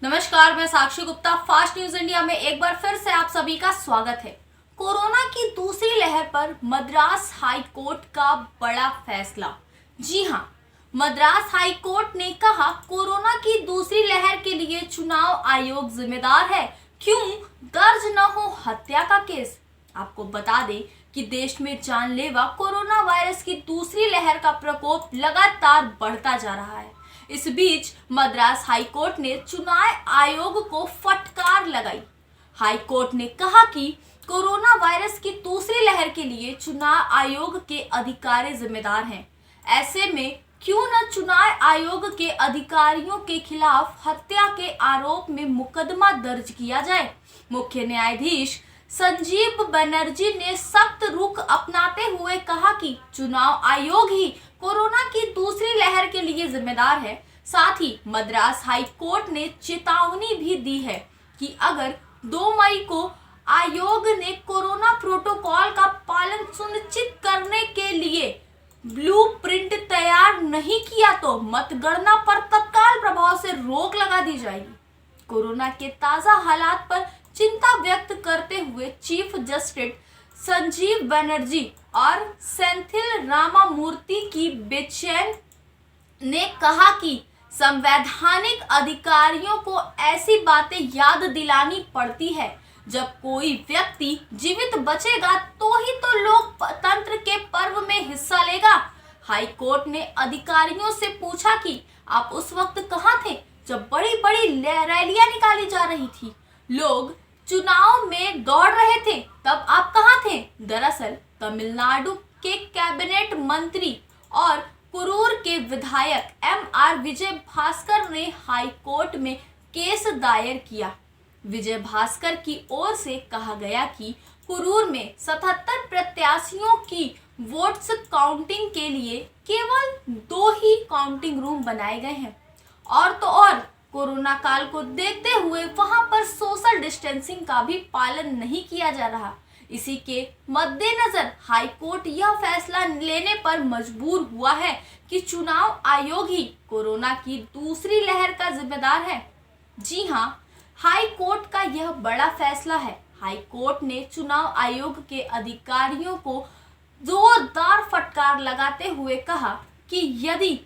नमस्कार, मैं साक्षी Gupta. Fast news India में एक बार फिर से आप सभी का स्वागत है। कोरोना की दूसरी लहर पर मद्रास हाई कोर्ट का बड़ा फैसला। जी हां, मद्रास हाई कोर्ट ने कहा कोरोना की दूसरी लहर के लिए चुनाव आयोग जिम्मेदार है। क्यों दर्ज न हो हत्या का केस। आपको बता दें कि देश में जानलेवा कोरोना वायरस की दूसरी लहर का प्रकोप लगातार बढ़ता जा रहा है। इस बीच मद्रास हाई कोर्ट ने चुनाव आयोग को फटकार लगाई। हाई कोर्ट ने कहा कि कोरोना वायरस की दूसरी लहर के लिए चुनाव आयोग के अधिकारी जिम्मेदार हैं। ऐसे में क्यों न चुनाव आयोग के अधिकारियों के खिलाफ हत्या के आरोप में मुकदमा दर्ज किया जाए। मुख्य न्यायाधीश संजीव बनर्जी ने सख्त रुख अपनाते हुए कहा कि चुनाव आयोग ही कोरोना की दूसरी लहर के लिए जिम्मेदार है। साथ ही मद्रास हाई कोर्ट ने चेतावनी भी दी है कि अगर 2 मई को आयोग ने कोरोना प्रोटोकॉल का पालन सुनिश्चित करने के लिए ब्लूप्रिंट तैयार नहीं किया तो मतगणना पर तत्काल प्रभाव से रोक लगा दी जाएगी। कोरोना के ताजा हालात पर चिंता व्यक्त करते हुए चीफ जस्टिस संजीव बनर्जी और सेंथिल रामामूर्ति की बेंच ने कहा कि संवैधानिक अधिकारियों को ऐसी बातें याद दिलानी पड़ती है। जब कोई व्यक्ति जीवित बचेगा तो ही तो लोकतंत्र के पर्व में हिस्सा लेगा। हाई कोर्ट ने अधिकारियों से पूछा कि आप उस वक्त कहां थे जब बड़ी बड़ी रैलियां निकाली जा रही थी, लोग चुनाव में दौड़ रहे थे, तब आप कहां थे। दरअसल तमिलनाडु के कैबिनेट मंत्री और कुरूर के विधायक एम.आर. विजय भास्कर ने हाई कोर्ट में केस दायर किया। विजय भास्कर की ओर से कहा गया कि कुरूर में 77 प्रत्याशियों की वोट्स काउंटिंग के लिए केवल 2 ही काउंटिंग रूम बनाए गए हैं और तो और कोरोना काल को देखते हुए वहां पर सोशल डिस्टेंसिंग का भी पालन नहीं किया जा रहा। इसी के मद्देनजर हाई कोर्ट यह फैसला लेने पर मजबूर हुआ है कि चुनाव आयोग ही कोरोना की दूसरी लहर का जिम्मेदार है। जी हां, हाई कोर्ट का यह बड़ा फैसला है। हाई कोर्ट ने चुनाव आयोग के अधिकारियों को जोरदार फटकार लगाते हुए कहा कि यदि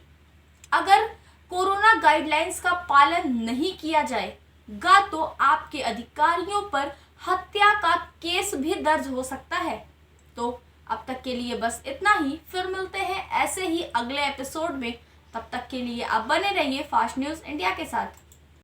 अगर कोरोना गाइडलाइंस का पालन नहीं किया जाएगा तो आपके अधिकारियों पर हत्या का केस भी दर्ज हो सकता है। तो अब तक के लिए बस इतना ही। फिर मिलते हैं ऐसे ही अगले एपिसोड में। तब तक के लिए आप बने रहिए फास्ट न्यूज इंडिया के साथ।